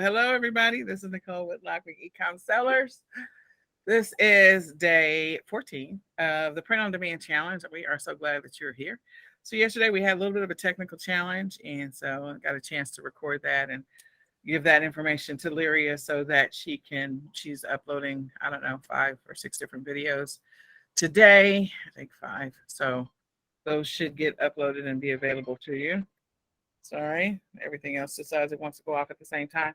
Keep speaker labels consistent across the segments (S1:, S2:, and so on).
S1: Hello, everybody. This is Nicole with Laughing eCom Sellers. This is day 14 of the Print on Demand Challenge. We are so glad that you're here. So, yesterday we had a little bit of a technical challenge, and so I got a chance to record that and give that information to Lyria so that she's uploading, I don't know, 5 or 6 different videos today. I think 5. So, those should get uploaded and be available to you. Sorry, everything else decides it wants to go off at the same time.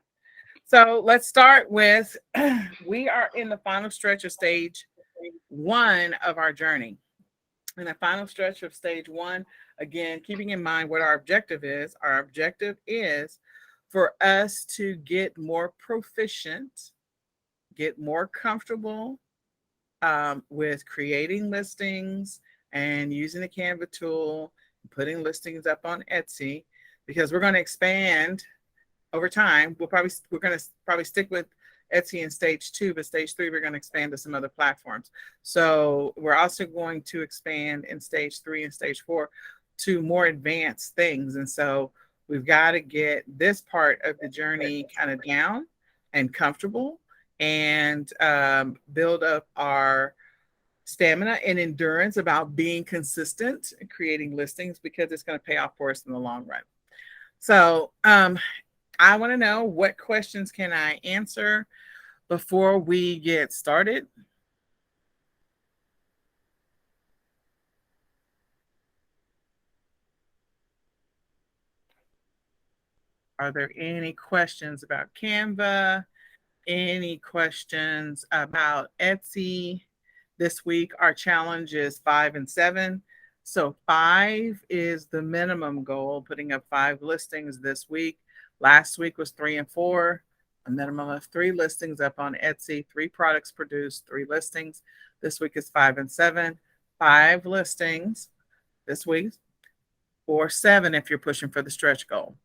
S1: So let's start with we are in the final stretch of stage 1 of our journey. In the final stretch of stage 1, again, keeping in mind what our objective is for us to get more proficient, get more comfortable with creating listings and using the Canva tool, putting listings up on Etsy, because we're going to expand over time. We're going to probably stick with Etsy in stage 2, but stage 3 we're going to expand to some other platforms. So we're also going to expand in stage 3 and stage 4 to more advanced things. And so we've got to get this part of the journey kind of down and comfortable, and build up our stamina and endurance about being consistent and creating listings, because it's going to pay off for us in the long run. So I want to know, what questions can I answer before we get started? Are there any questions about Canva? Any questions about Etsy? This week, our challenge is 5 and 7. So 5 is the minimum goal, putting up 5 listings this week. Last week was 3 and 4, a minimum of 3 listings up on Etsy, 3 products produced, 3 listings. This week is 5 and 7, 5 listings this week, or 7 if you're pushing for the stretch goal.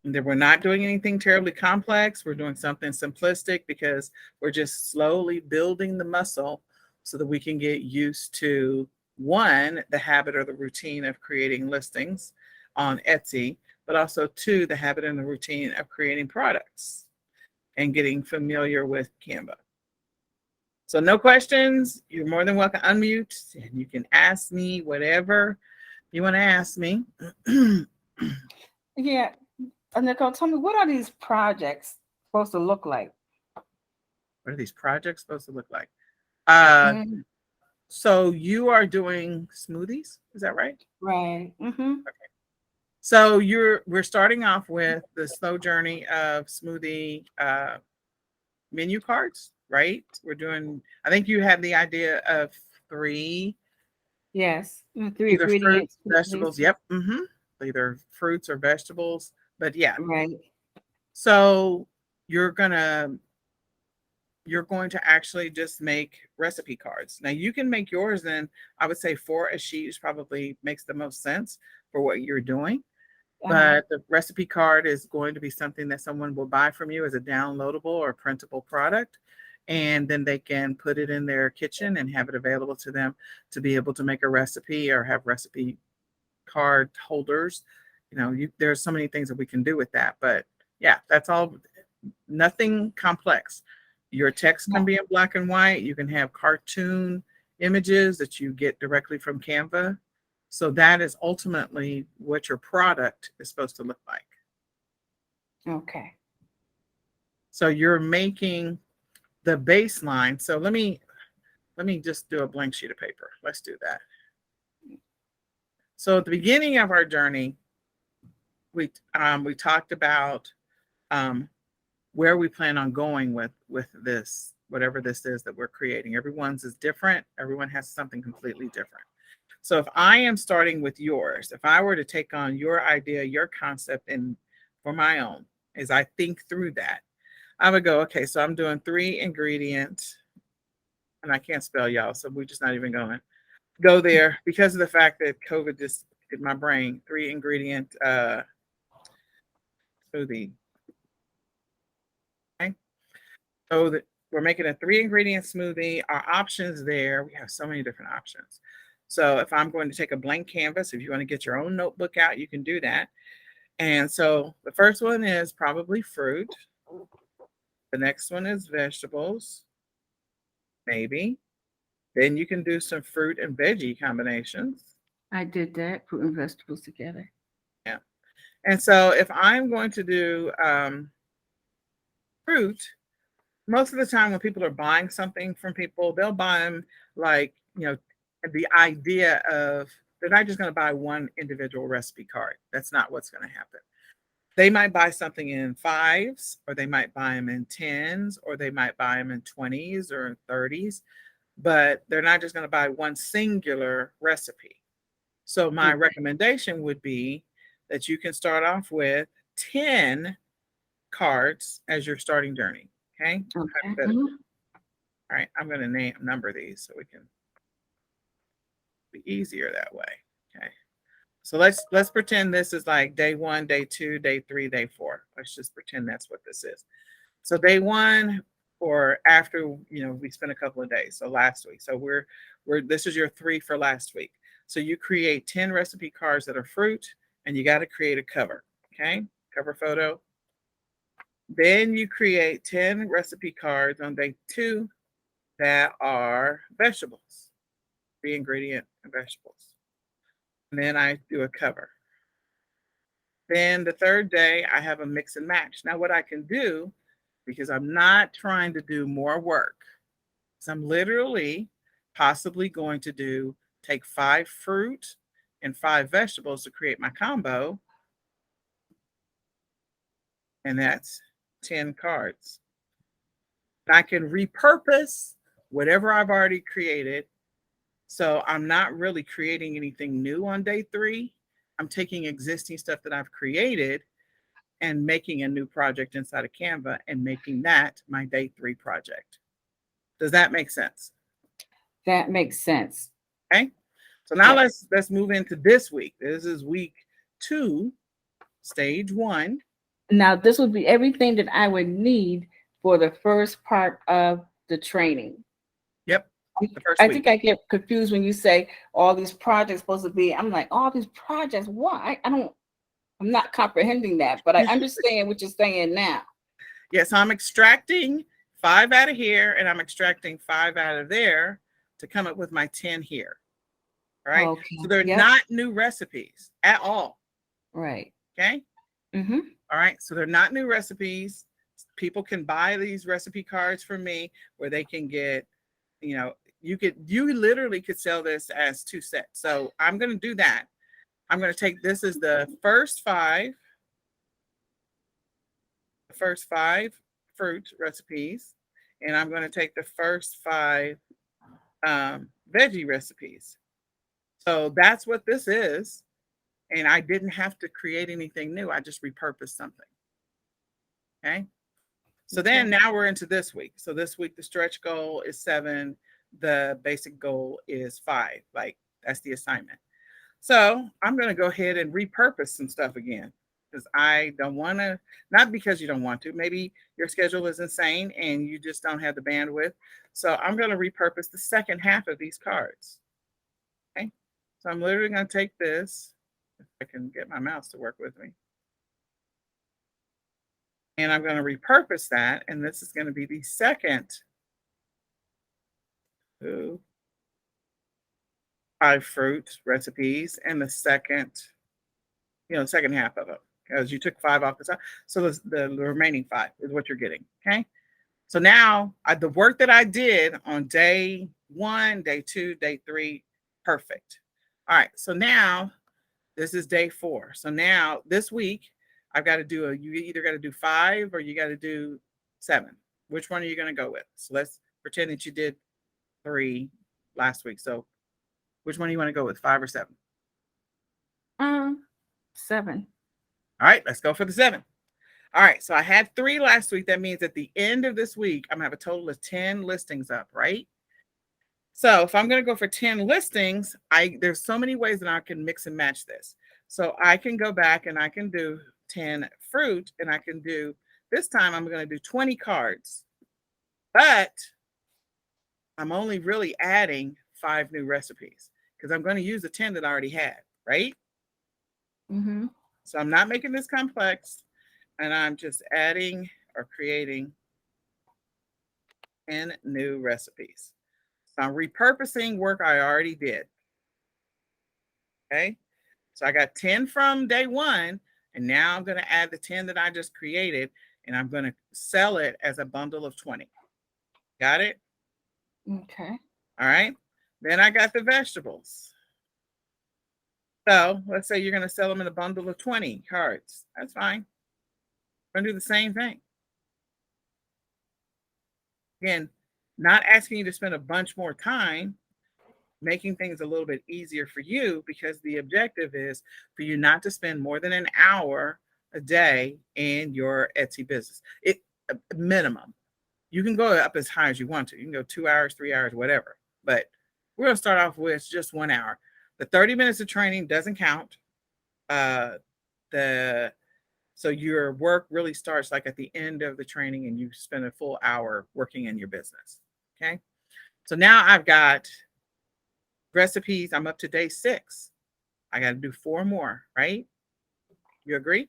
S1: And then we're not doing anything terribly complex. We're doing something simplistic because we're just slowly building the muscle so that we can get used to, 1, the habit or the routine of creating listings on Etsy, but also 2, the habit and the routine of creating products and getting familiar with Canva. So no questions. You're more than welcome to unmute, and you can ask me whatever you want to ask me.
S2: Yeah. Nicole, tell me, what are these projects supposed to look like?
S1: What are these projects supposed to look like?
S2: Mm,
S1: So you are doing smoothies, is that right?
S2: right. Mm-hmm.
S1: Okay. So we're starting off with the slow journey of smoothie menu cards, right? I think you had the idea of 3,
S2: Yes. 3
S1: either fruits,
S2: ingredients,
S1: vegetables.
S2: please.
S1: Yep. Either fruits or vegetables. But yeah.
S2: Right.
S1: So you're gonna you're going to actually just make recipe cards. Now you can make yours, and I would say 4 a sheet probably makes the most sense for what you're doing.
S2: Uh-huh.
S1: But the recipe card is going to be something that someone will buy from you as a downloadable or printable product. And then they can put it in their kitchen and have it available to them to be able to make a recipe or have recipe card holders. There's so many things that we can do with that. But yeah, that's all, nothing complex. Your text can
S2: Now,
S1: be in black and white. You can have cartoon images that you get directly from Canva. So that is ultimately what your product is supposed to look like.
S2: okay.
S1: So you're making the baseline. So let me just do a blank sheet of paper. Let's do that. So at the beginning of our journey, we talked about where we plan on going with this, whatever this is that we're creating. Everyone's is different. Everyone has something completely different. So if I am starting with yours, if I were to take on your idea, your concept, and for my own, as I think through that, I would go, okay, so I'm doing 3 ingredients, and I can't spell, y'all, so we're just not even going to go there because of the fact that COVID just hit my brain. 3 ingredient smoothie. Okay. So that we're making a 3 ingredient smoothie. Our options there, we have so many different options. So if I'm going to take a blank canvas, if you want to get your own notebook out, you can do that. And so the first one is probably fruit. The next one is vegetables, maybe. Then you can do some fruit and veggie combinations.
S2: I did that, fruit and vegetables together.
S1: Yeah. And so if I'm going to do fruit, most of the time when people are buying something from people, they'll buy them like, the idea of they're not just going to buy one individual recipe card. That's not what's going to happen. They might buy something in fives, or they might buy them in tens, or they might buy them in 20s or in 30s, but they're not just going to buy one singular recipe. So my
S2: Okay.
S1: recommendation would be that you can start off with 10 cards as your starting journey. Okay.
S2: Okay.
S1: Hypothetical. All right. I'm going to number these so we can be easier that way. Okay. So let's pretend this is like day 1, day 2, day 3, day 4. Let's just pretend that's what this is. So day 1, or after we spent a couple of days. So last week. So we're this is your 3 for last week. So you create 10 recipe cards that are fruit, and you got to create a cover. Okay, cover photo. Then you create 10 recipe cards on day 2 that are vegetables, 3-ingredient vegetables. And then I do a cover. Then the third day, I have a mix and match. Now, what I can do, because I'm not trying to do more work, is I'm literally possibly going to take 5 fruit and 5 vegetables to create my combo. And that's 10 cards. I can repurpose whatever I've already created. So I'm not really creating anything new on day 3. I'm taking existing stuff that I've created and making a new project inside of Canva and making that my day 3 project. Does that make sense?
S2: That makes sense.
S1: Okay. So now
S2: Yeah.
S1: let's move into this week. This is week 2, stage 1.
S2: Now, this would be everything that I would need for the first part of the training.
S1: Yep. The first
S2: I
S1: week.
S2: think I get confused when you say all these projects supposed to be. I'm like, all these projects, what? I'm not comprehending that, but I understand what you're saying now.
S1: Yeah, so I'm extracting 5 out of here, and I'm extracting 5 out of there to come up with my 10 here. All right.
S2: Okay.
S1: So they're
S2: Yep.
S1: not new recipes at all.
S2: Right.
S1: Okay.
S2: Mm-hmm.
S1: All right. So they're not new recipes. People can buy these recipe cards from me where they can get, you literally could sell this as 2 sets. So I'm going to do that. I'm going to take this as the first 5 fruit recipes, and I'm going to take the first 5 veggie recipes. So that's what this is. And I didn't have to create anything new. I just repurposed something. Okay. So
S2: Okay.
S1: then now we're into this week. So this week, the stretch goal is 7. The basic goal is 5. Like, that's the assignment. So I'm going to go ahead and repurpose some stuff again, because I don't want to, not because you don't want to, maybe your schedule is insane and you just don't have the bandwidth. So I'm going to repurpose the second half of these cards. Okay. So I'm literally going to take this, if I can get my mouse to work with me. And I'm going to repurpose that. And this is going to be the second 5 fruit recipes, and the second half of it, because you took 5 off the top. So the remaining 5 is what you're getting. Okay. So now the work that I did on day 1, day 2, day 3, perfect. All right. So now this is day 4. So now this week, I've got to you either got to do 5 or you got to do 7. Which one are you going to go with? So let's pretend that you did 3 last week. So which one do you want to go with, 5 or 7?
S2: 7.
S1: All right, let's go for the 7. All right, so I had 3 last week. That means at the end of this week, I'm gonna have a total of 10 listings up, right? So if I'm gonna go for 10 listings, there's so many ways that I can mix and match this. So I can go back and I can do 10 fruit, and I can do, this time I'm gonna do 20 cards, but I'm only really adding 5 new recipes because I'm gonna use the 10 that I already had, right?
S2: Mm-hmm.
S1: So I'm not making this complex, and I'm just adding or creating 10 new recipes. So I'm repurposing work I already did. Okay. So I got 10 from day one, and now I'm going to add the 10 that I just created, and I'm going to sell it as a bundle of 20. Got it?
S2: Okay.
S1: All right. Then I got the vegetables. So let's say you're going to sell them in a bundle of 20 cards. That's fine. I'm going to do the same thing. Again, not asking you to spend a bunch more time, making things a little bit easier for you, because the objective is for you not to spend more than an hour a day in your Etsy business. It minimum. You can go up as high as you want to. You can go 2 hours, 3 hours, whatever. But we're going to start off with just 1 hour. The 30 minutes of training doesn't count. So your work really starts like at the end of the training, and you spend a full hour working in your business. Okay. So now I've got recipes. I'm up to day 6. I got to do 4 more, right? You agree?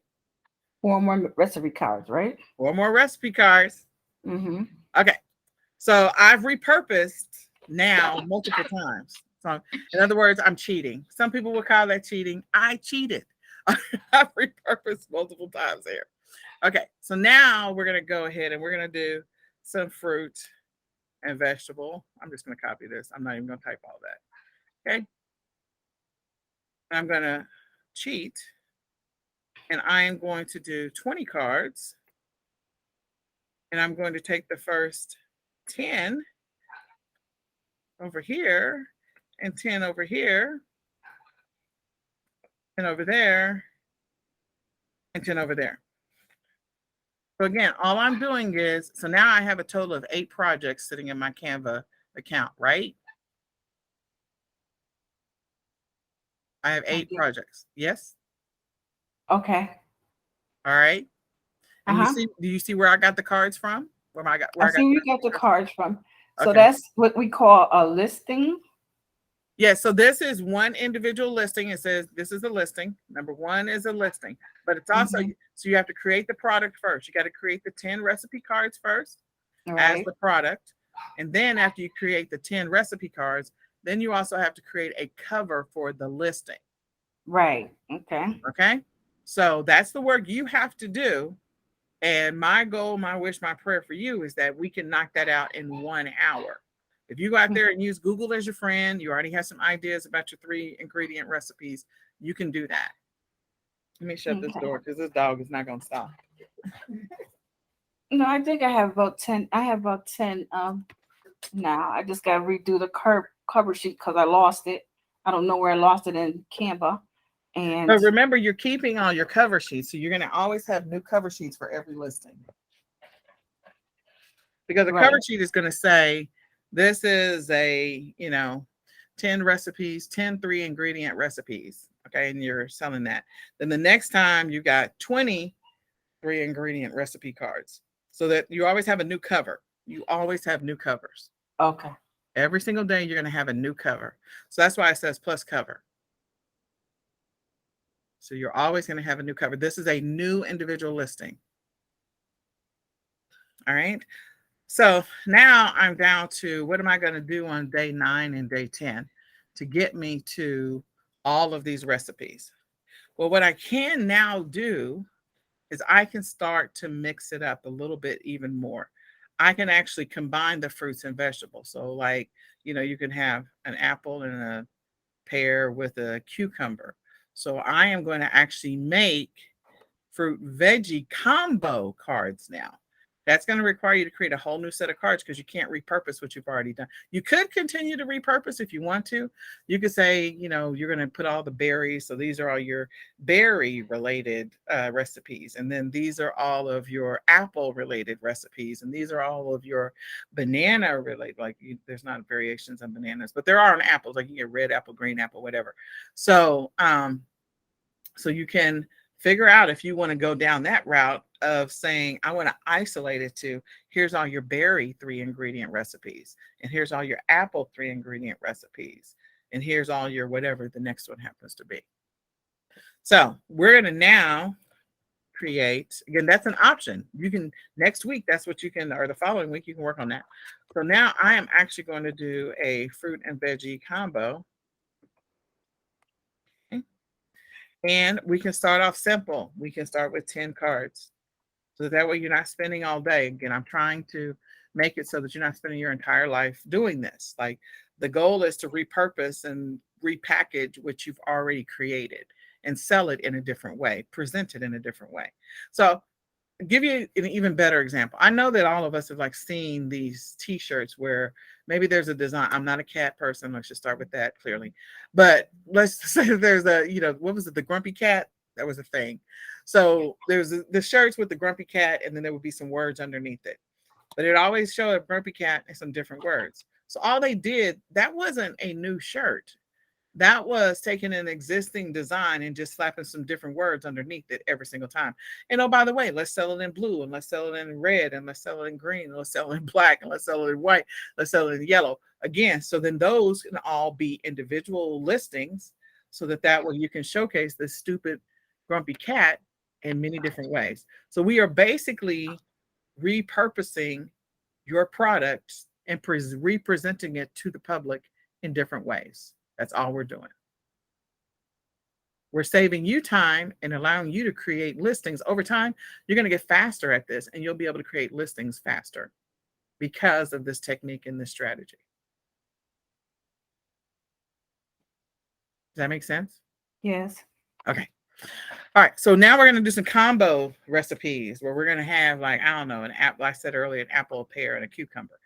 S2: 4 more recipe cards, right?
S1: 4 more recipe cards.
S2: Mm-hmm.
S1: Okay. So I've repurposed now multiple times. So in other words, I'm cheating. Some people would call that cheating. I cheated. I've repurposed multiple times here. Okay. So now we're going to go ahead and we're going to do some fruit and vegetable. I'm just going to copy this. I'm not even going to type all that. Okay. I'm going to cheat, and I am going to do 20 cards, and I'm going to take the first 10 over here and 10 over here and over there and 10 over there. So again, all I'm doing is, so now I have a total of 8 projects sitting in my Canva account, right? I have 8 projects. Yes.
S2: Okay.
S1: All right. And
S2: Uh-huh.
S1: do you see where I got the cards from?
S2: I see where you got the cards from. So
S1: Okay.
S2: that's what we call a listing.
S1: Yeah, so this is one individual listing. It says this is a listing. Number 1 is a listing, but it's also, so you have to create the product first. You got to create the 10 recipe cards first as the product. And then after you create the 10 recipe cards, then you also have to create a cover for the listing.
S2: Right. Okay.
S1: Okay. So that's the work you have to do. And my goal, my wish, my prayer for you is that we can knock that out in 1 hour. If you go out there and use Google as your friend, you already have some ideas about your 3 ingredient recipes, you can do that. Let me shut this door because this dog is not going to stop.
S2: No, I think I have about 10. I have about 10 now. I just got to redo the cover sheet because I lost it. I don't know where I lost it in Canva. And
S1: but remember, you're keeping all your cover sheets, so you're going to always have new cover sheets for every listing. Because the cover sheet is going to say, this is a, 10 recipes, 10 3 ingredient recipes. Okay. And you're selling that. Then the next time you got 20 3 ingredient recipe cards, so that you always have a new cover. You always have new covers.
S2: Okay.
S1: Every single day you're going to have a new cover. So that's why it says plus cover. So you're always going to have a new cover. This is a new individual listing. All right. So now I'm down to, what am I going to do on day 9 and day 10 to get me to all of these recipes? Well, what I can now do is I can start to mix it up a little bit even more. I can actually combine the fruits and vegetables. So like, you can have an apple and a pear with a cucumber. So I am going to actually make fruit veggie combo cards now. That's going to require you to create a whole new set of cards because you can't repurpose what you've already done. You could continue to repurpose if you want to. You could say, you're going to put all the berries. So these are all your berry related recipes. And then these are all of your apple related recipes. And these are all of your banana related, there's not variations on bananas, but there are on apples. Like you get red apple, green apple, whatever. So, so you can figure out if you want to go down that route of saying, I want to isolate it to, here's all your berry 3 ingredient recipes, and here's all your apple 3 ingredient recipes, and here's all your whatever the next one happens to be. So we're going to now create, again, that's an option. You can, next week, that's what you can, or the following week, you can work on that. So now I am actually going to do a fruit and veggie combo. Okay. And we can start off simple. We can start with 10 cards. So that way you're not spending all day. Again, I'm trying to make it so that you're not spending your entire life doing this. Like the goal is to repurpose and repackage what you've already created and sell it in a different way, present it in a different way. So give you an even better example. I know that all of us have like seen these t-shirts where maybe there's a design. I'm not a cat person. Let's just start with that clearly. But let's say there's a, what was it? The grumpy cat? That was a thing. So there's the shirts with the grumpy cat, and then there would be some words underneath it. But it always showed a grumpy cat and some different words. So all they did, that wasn't a new shirt. That was taking an existing design and just slapping some different words underneath it every single time. And oh, by the way, let's sell it in blue, and let's sell it in red, and let's sell it in green, and let's sell it in black, and let's sell it in white, let's sell it in yellow. Again, so then those can all be individual listings so that way you can showcase this stupid grumpy cat in many different ways. So we are basically repurposing your products and representing it to the public in different ways. That's all we're doing. We're saving you time and allowing you to create listings. Over time, you're going to get faster at this, and you'll be able to create listings faster because of this technique and this strategy. Does that make sense?
S2: Yes.
S1: Okay. All right. So now we're going to do some combo recipes where we're going to have, like, I don't know, an apple, like I said earlier, an apple, a pear, and a cucumber.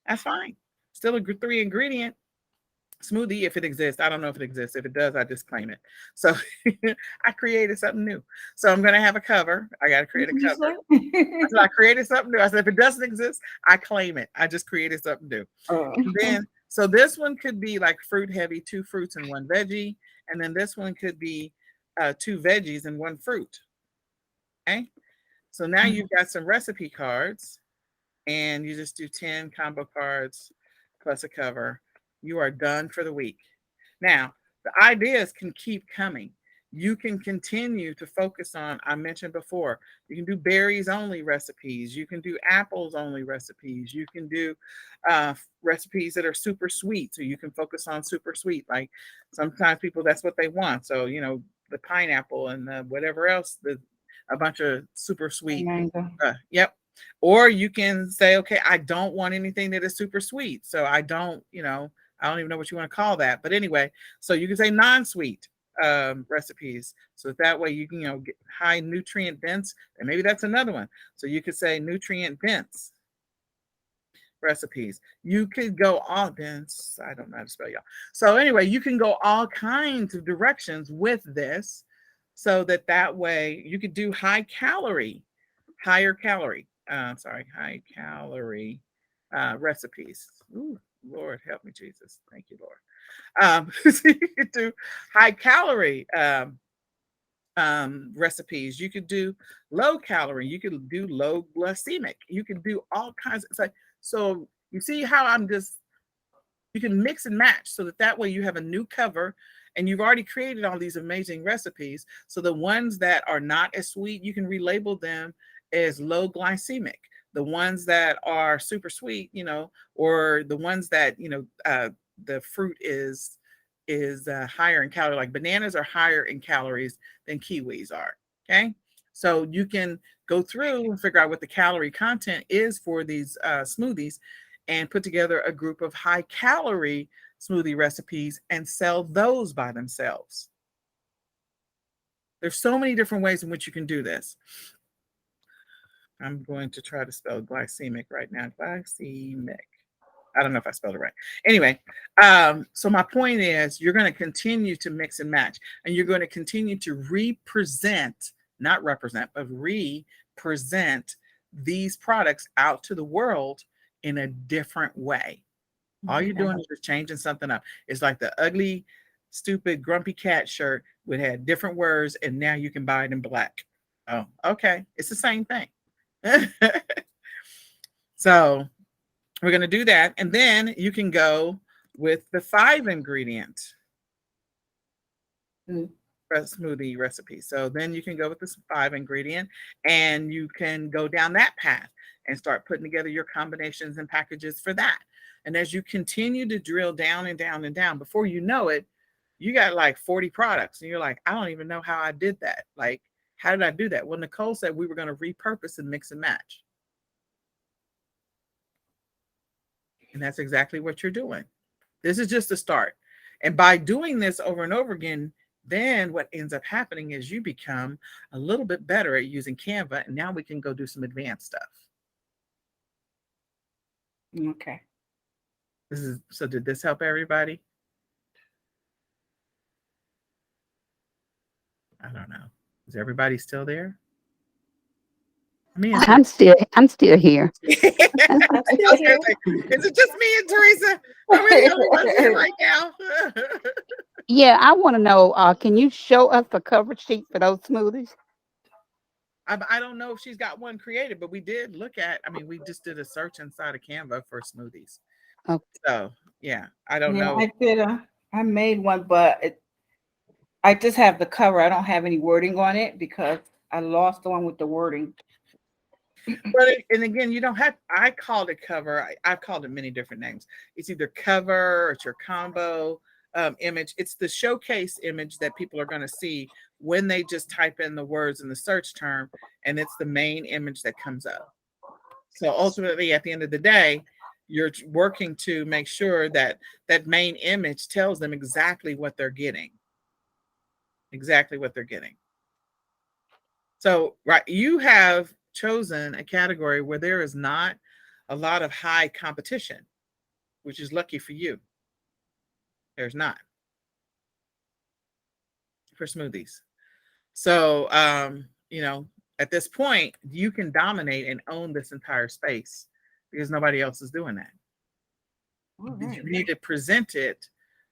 S1: That's fine. Still a 3-ingredient smoothie if it exists. I don't know if it exists. If it does, I just claim it. So I created something new. So I'm going to have a cover. I got to create a cover. So I created something new. I said, if it doesn't exist, I claim it. I just created something new. And then, so this one could be like fruit heavy, 2 fruits and 1 veggie. And then this one could be 2 veggies and 1 fruit. Okay. So now you've got some recipe cards, and you just do 10 combo cards plus a cover. You are done for the week. Now, the ideas can keep coming. You can continue to focus on, I mentioned before, you can do berries only recipes. You can do apples only recipes. You can do recipes that are super sweet. So you can focus on super sweet. Like sometimes people, that's what they want. So, the pineapple and the whatever else, a bunch of super sweet. Yep. Or you can say, okay, I don't want anything that is super sweet. So I don't even know what you want to call that. But anyway, so you can say non-sweet recipes. So that way you can, get high nutrient dense. And maybe that's another one. So you could say nutrient dense recipes. You could go all dense. I don't know how to spell y'all. So anyway, you can go all kinds of directions with this so that way you could do high calorie recipes. Ooh, Lord, help me, Jesus. Thank you, Lord. So you could do high calorie recipes. You could do low calorie. You could do low glycemic. You can do all kinds. It's like, so you see how you can mix and match so that way you have a new cover, and you've already created all these amazing recipes. So the ones that are not as sweet, you can relabel them as low glycemic. The ones that are super sweet, or the ones that, the fruit is higher in calories. Like bananas are higher in calories than kiwis are. Okay. So you can go through and figure out what the calorie content is for these smoothies and put together a group of high calorie smoothie recipes and sell those by themselves. There's so many different ways in which you can do this. I'm going to try to spell glycemic right now. Glycemic. I don't know if I spelled it right. Anyway, so my point is you're going to continue to mix and match, and you're going to continue to represent, not represent, but represent these products out to the world in a different way. All you're doing is just changing something up. It's like the ugly, stupid, grumpy cat shirt would have different words, and now you can buy it in black. Oh, okay. It's the same thing. So we're going to do that. And then you can go with the 5-ingredient. smoothie recipe. So then you can go with this 5 ingredient and you can go down that path and start putting together your combinations and packages for that. And as you continue to drill down and down and down, before you know it, you got like 40 products and you're like, I don't even know how I did that. Like, how did I do that? Well, Nicole said we were going to repurpose and mix and match. And that's exactly what you're doing. This is just a start. And by doing this over and over again, then what ends up happening is you become a little bit better at using Canva. And now we can go do some advanced stuff.
S2: Okay.
S1: So did this help everybody? I don't know. Is everybody still there?
S3: I'm still here.
S1: I was gonna say, is it just me and Teresa? Are we the only ones here right now?
S3: Yeah, I want to know, can you show us the cover sheet for those smoothies?
S1: I don't know if she's got one created, but we did look at, I mean, we just did a search inside of Canva for smoothies.
S3: Okay.
S1: So yeah, I don't know.
S2: I did I made one, but I just have the cover. I don't have any wording on it because I lost the one with the wording.
S1: But and again, you don't have. I called it cover. I've called it many different names. It's either cover, or it's your combo image. It's the showcase image that people are going to see when they just type in the words in the search term, and it's the main image that comes up. So ultimately, at the end of the day, you're working to make sure that that main image tells them exactly what they're getting. Exactly what they're getting. So, right, you have chosen a category where there is not a lot of high competition, which is lucky for you. There's not for smoothies. So, at this point, you can dominate and own this entire space because nobody else is doing that. Right. You need to present it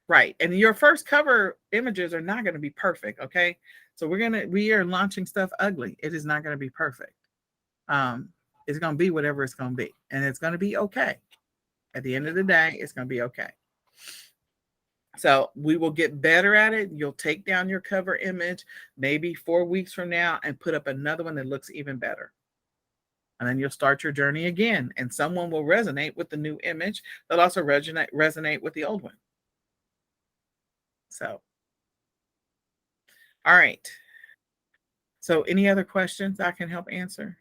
S1: right. And your first cover images are not going to be perfect. Okay. So we are launching stuff ugly. It is not going to be perfect. It's going to be whatever it's going to be. And it's going to be okay. At the end of the day, it's going to be okay. So we will get better at it. You'll take down your cover image maybe 4 weeks from now and put up another one that looks even better. And then you'll start your journey again. And someone will resonate with the new image. They'll also resonate with the old one. So, all right. So any other questions I can help answer?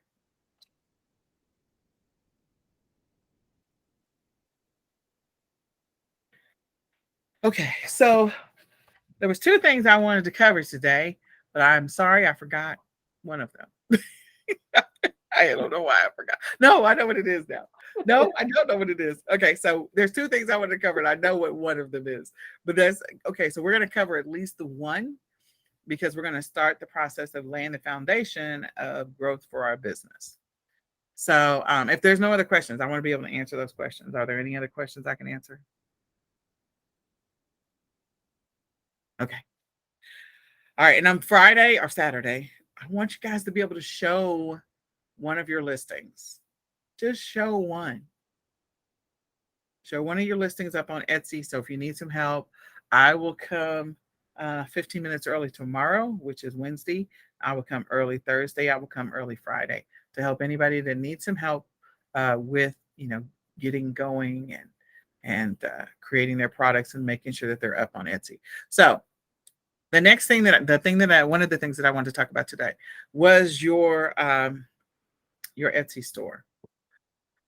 S1: Okay, so there was 2 things I wanted to cover today, but I'm sorry I forgot one of them. I don't know why I forgot. No, I know what it is now. No, I don't know what it is. Okay, so there's 2 things I want to cover, and I know what one of them is. But that's okay. So we're going to cover at least the one because we're going to start the process of laying the foundation of growth for our business. So if there's no other questions, I want to be able to answer those questions. Are there any other questions I can answer? Okay. All right. And on Friday or Saturday, I want you guys to be able to show one of your listings. Just show one. Show one of your listings up on Etsy. So if you need some help, I will come 15 minutes early tomorrow, which is Wednesday. I will come early Thursday. I will come early Friday to help anybody that needs some help with, getting going and creating their products and making sure that they're up on Etsy. So the next thing one of the things that I wanted to talk about today was your Etsy store.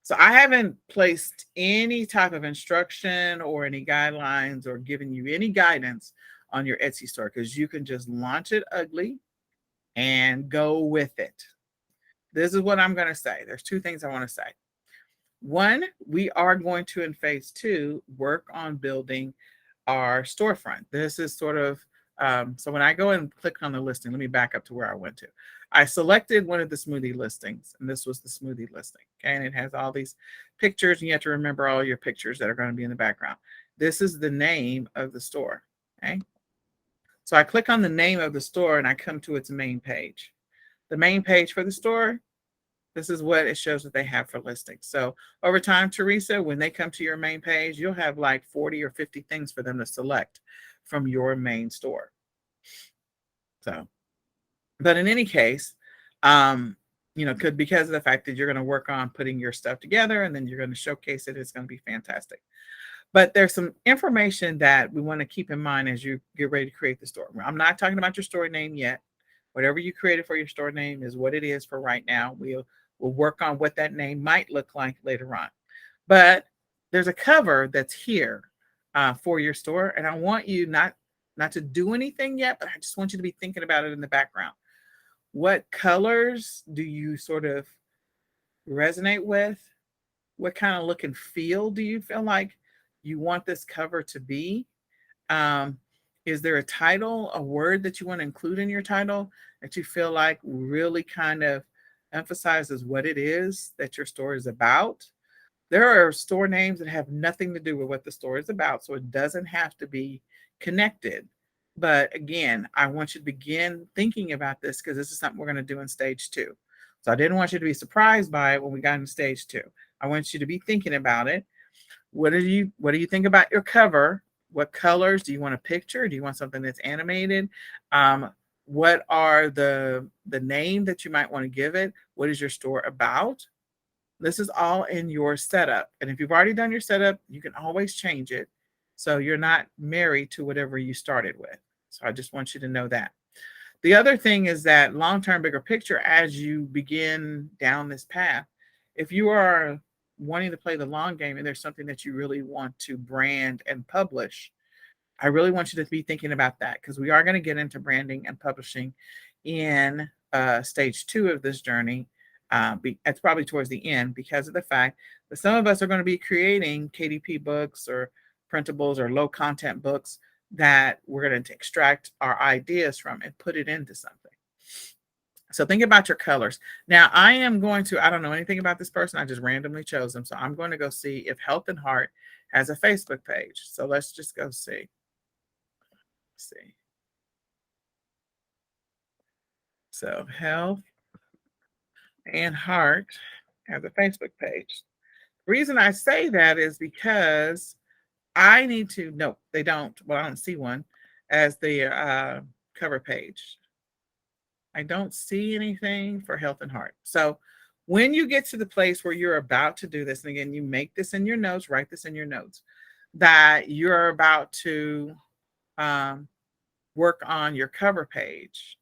S1: So I haven't placed any type of instruction or any guidelines or given you any guidance on your Etsy store because you can just launch it ugly and go with it. This is what I'm going to say. There's 2 things I want to say. One, we are going to, in phase 2, work on building our storefront. This is sort of, so when I go and click on the listing, let me back up to where I went to. I selected one of the smoothie listings, and this was the smoothie listing. Okay, and it has all these pictures, and you have to remember all your pictures that are going to be in the background. This is the name of the store. Okay, so I click on the name of the store, and I come to its main page. The main page for the store, this is what it shows that they have for listings. So over time, Teresa, when they come to your main page, you'll have like 40 or 50 things for them to select from your main store. So, but in any case, could because of the fact that you're going to work on putting your stuff together and then you're going to showcase it, it's going to be fantastic. But there's some information that we want to keep in mind as you get ready to create the store. I'm not talking about your store name yet. Whatever you created for your store name is what it is for right now. We'll work on what that name might look like later on. But there's a cover that's here for your store, and I want you not to do anything yet, but I just want you to be thinking about it in the background. What colors do you sort of resonate with? What kind of look and feel do you feel like you want this cover to be? Um, is there a title, a word that you want to include in your title that you feel like really kind of emphasizes what it is that your store is about? There are store names that have nothing to do with what the store is about, so it doesn't have to be connected. But again, I want you to begin thinking about this because this is something we're going to do in stage 2. So I didn't want you to be surprised by it when we got into stage 2. I want you to be thinking about it. What do you think about your cover? What colors do you want a picture? Do you want something that's animated? What are the name that you might want to give it? What is your store about? This is all in your setup. And if you've already done your setup, you can always change it. So you're not married to whatever you started with. So I just want you to know that. The other thing is that long-term, bigger picture, as you begin down this path, if you are wanting to play the long game and there's something that you really want to brand and publish, I really want you to be thinking about that because we are going to get into branding and publishing in stage 2 of this journey. It's probably towards the end because of the fact that some of us are going to be creating KDP books or printables or low content books that we're going to extract our ideas from and put it into something. So think about your colors. Now I don't know anything about this person. I just randomly chose them. So I'm going to go see if Health and Heart has a Facebook page. So let's just go see. Let's see. So Health and Heart has a Facebook page. The reason I say that is because I need to, no, they don't. Well, I don't see one as the cover page. I don't see anything for Health and Heart. So when you get to the place where you're about to do this, and again, you make this in your notes, write this in your notes, that you're about to work on your cover page.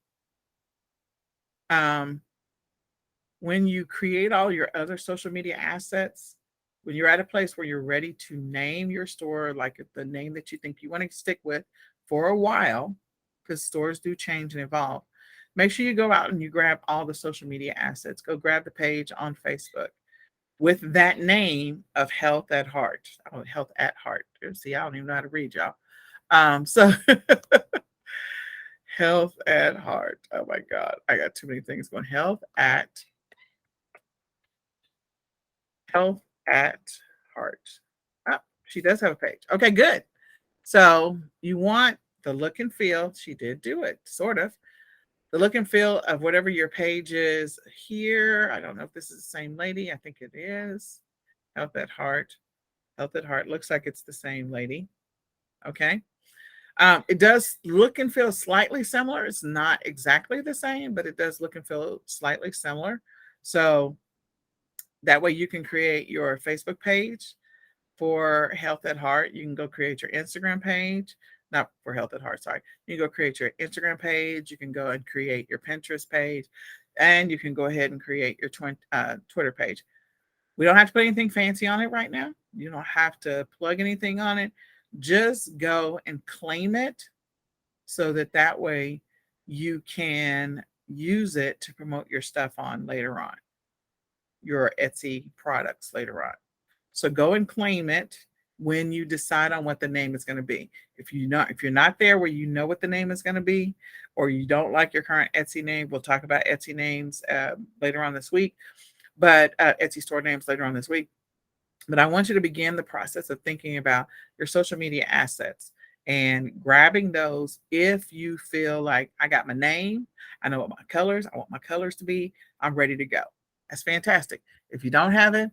S1: When you create all your other social media assets, when you're at a place where you're ready to name your store, like the name that you think you want to stick with for a while, because stores do change and evolve, make sure you go out and you grab all the social media assets. Go grab the page on Facebook with that name of Health at Heart. Oh, Health at Heart. See, I don't even know how to read, y'all. So Health at Heart. Oh my God, I got too many things going. Health at Heart. Oh, she does have a page. Okay, good. So you want the look and feel. She did do it, sort of. The look and feel of whatever your page is here. I don't know if this is the same lady. I think it is. Health at Heart. Health at Heart. Looks like it's the same lady. Okay. It does look and feel slightly similar. It's not exactly the same, but it does look and feel slightly similar. So that way you can create your Facebook page for Health at Heart. You can go create your Instagram page. Not for Health at Heart, sorry. You can go create your Instagram page. You can go and create your Pinterest page. And you can go ahead and create your Twitter page. We don't have to put anything fancy on it right now. You don't have to plug anything on it. Just go and claim it so that way you can use it to promote your stuff on later on, your Etsy products later on. So go and claim it when you decide on what the name is going to be. If you're not there where you know what the name is going to be, or you don't like your current Etsy name, we'll talk about Etsy names later on this week, but Etsy store names later on this week. But I want you to begin the process of thinking about your social media assets and grabbing those. If you feel like I got my name, I know what my colors, I want my colors to be, I'm ready to go. That's fantastic. If you don't have it,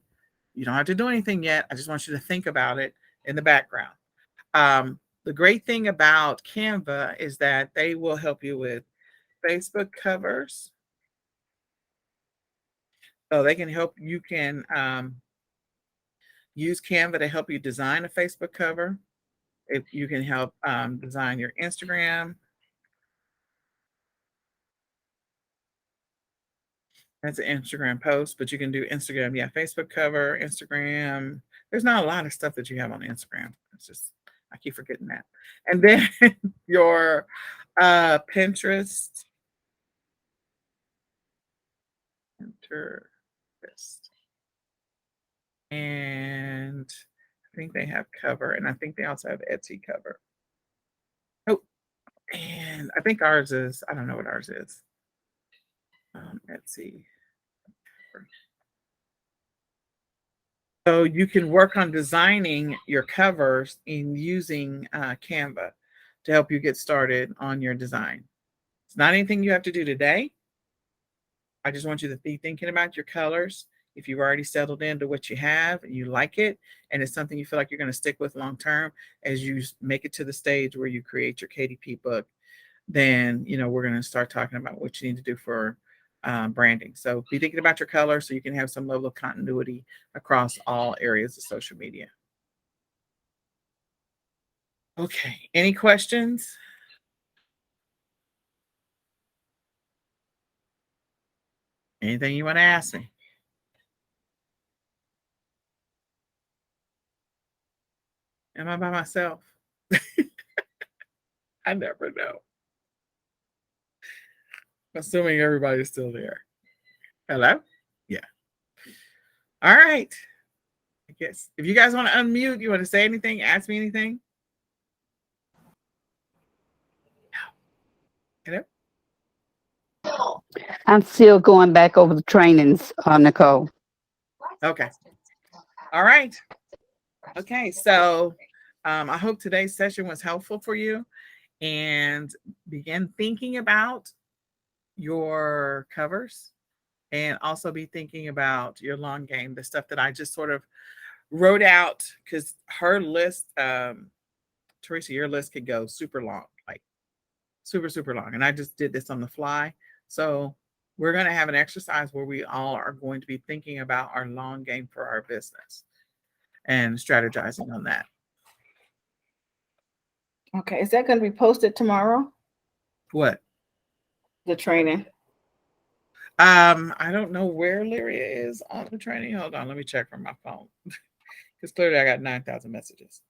S1: you don't have to do anything yet. I just want you to think about it in the background. The great thing about Canva is that they will help you with Facebook covers. So they can help. You can use Canva to help you design a Facebook cover. If you can help design your Instagram. That's an Instagram post, but you can do Instagram. Yeah, Facebook cover, Instagram. There's not a lot of stuff that you have on Instagram. It's just, I keep forgetting that. And then your Pinterest. Pinterest. And I think they have cover, and I think they also have Etsy cover. Oh, and I think ours is, I don't know what ours is. Etsy. So you can work on designing your covers in using Canva to help you get started on your design. It's not anything you have to do today. I just want you to be thinking about your colors. If you've already settled into what you have and you like it, and it's something you feel like you're going to stick with long term, as you make it to the stage where you create your KDP book, then we're going to start talking about what you need to do for branding. So be thinking about your color so you can have some level of continuity across all areas of social media. Okay, any questions? Anything you want to ask me? Am I by myself? I never know. Assuming everybody's still there. Hello? Yeah. All right. I guess if you guys want to unmute, you want to say anything, ask me anything? Hello?
S3: I'm still going back over the trainings, Nicole.
S1: Okay. All right. Okay. So I hope today's session was helpful for you, and begin thinking about your covers, and also be thinking about your long game, the stuff that I just sort of wrote out, because her list, Teresa, your list could go super long, like super, super long. And I just did this on the fly. So we're going to have an exercise where we all are going to be thinking about our long game for our business and strategizing on that.
S2: Okay, is that going to be posted tomorrow?
S1: What?
S2: The training.
S1: I don't know where Lyria is on the training. Hold on, let me check from my phone. Because clearly I got 9,000 messages.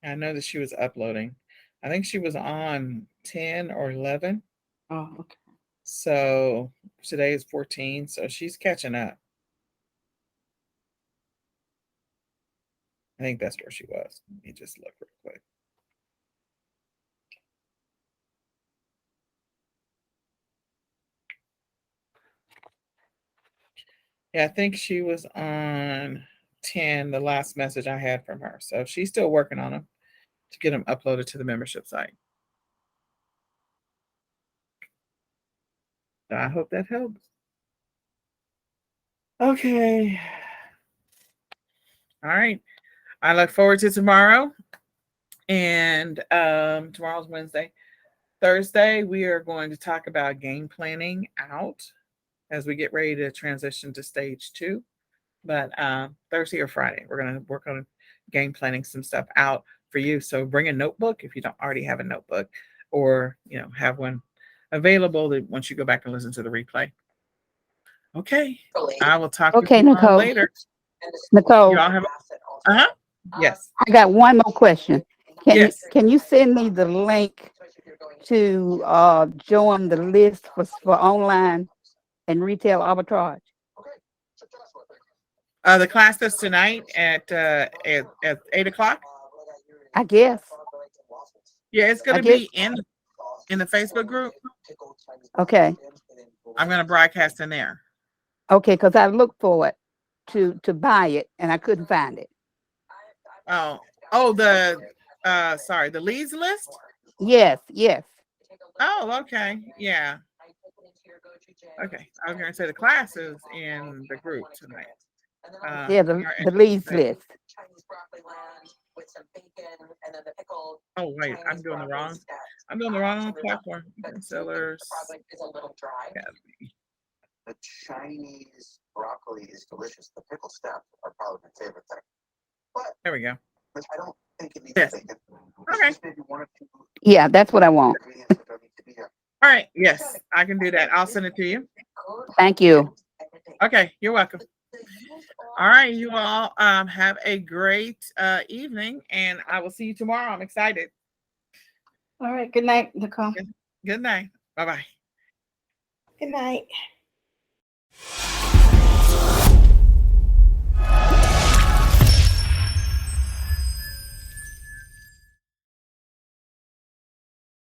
S1: I know that she was uploading. I think she was on 10 or 11.
S2: Oh, okay.
S1: So today is 14. So she's catching up. I think that's where she was. Let me just look real quick. Yeah, I think she was on 10, the last message I had from her. So she's still working on them to get them uploaded to the membership site. So I hope that helps. Okay. All right. I look forward to tomorrow. And tomorrow's Wednesday. Thursday, we are going to talk about game planning out as we get ready to transition to stage 2. But Thursday or Friday, we're going to work on game planning some stuff out for you. So bring a notebook if you don't already have a notebook, or have one available that once you go back and listen to the replay. Okay, I will talk with you all later.
S3: Nicole,
S1: Y'all have yes.
S3: I got one more question.
S1: Yes.
S3: Can you send me the link to join the list for online and retail arbitrage?
S1: The class that's tonight at 8:00.
S3: I guess.
S1: Yeah, it's going to be in the Facebook group.
S3: Okay.
S1: I'm going to broadcast in there.
S3: Okay, because I looked for it to buy it and I couldn't find it.
S1: Oh, the leads list?
S3: Yes.
S1: Oh, okay. Yeah. Okay, I was gonna say the class is in the group tonight.
S3: Yeah,
S1: We are
S3: the leads
S1: interested-
S3: list.
S1: Oh wait, I'm doing the wrong. I'm doing the wrong platform. Sellers. Academy.
S4: The Chinese broccoli is delicious. The pickle steps are probably my favorite thing. But
S1: There we go.
S4: I don't think it needs
S1: Yes.
S4: bacon.
S1: Okay.
S4: Just maybe one or two
S3: Yeah, that's what I want.
S4: ingredients that don't need to be there.
S1: All right. Yes, I can do that. I'll send it to you.
S3: Thank you.
S1: Okay, you're welcome. All right, you all have a great evening, and I will see you tomorrow. I'm excited.
S2: All right. Good night, Nicole.
S1: Good night. Bye bye.
S2: Good night.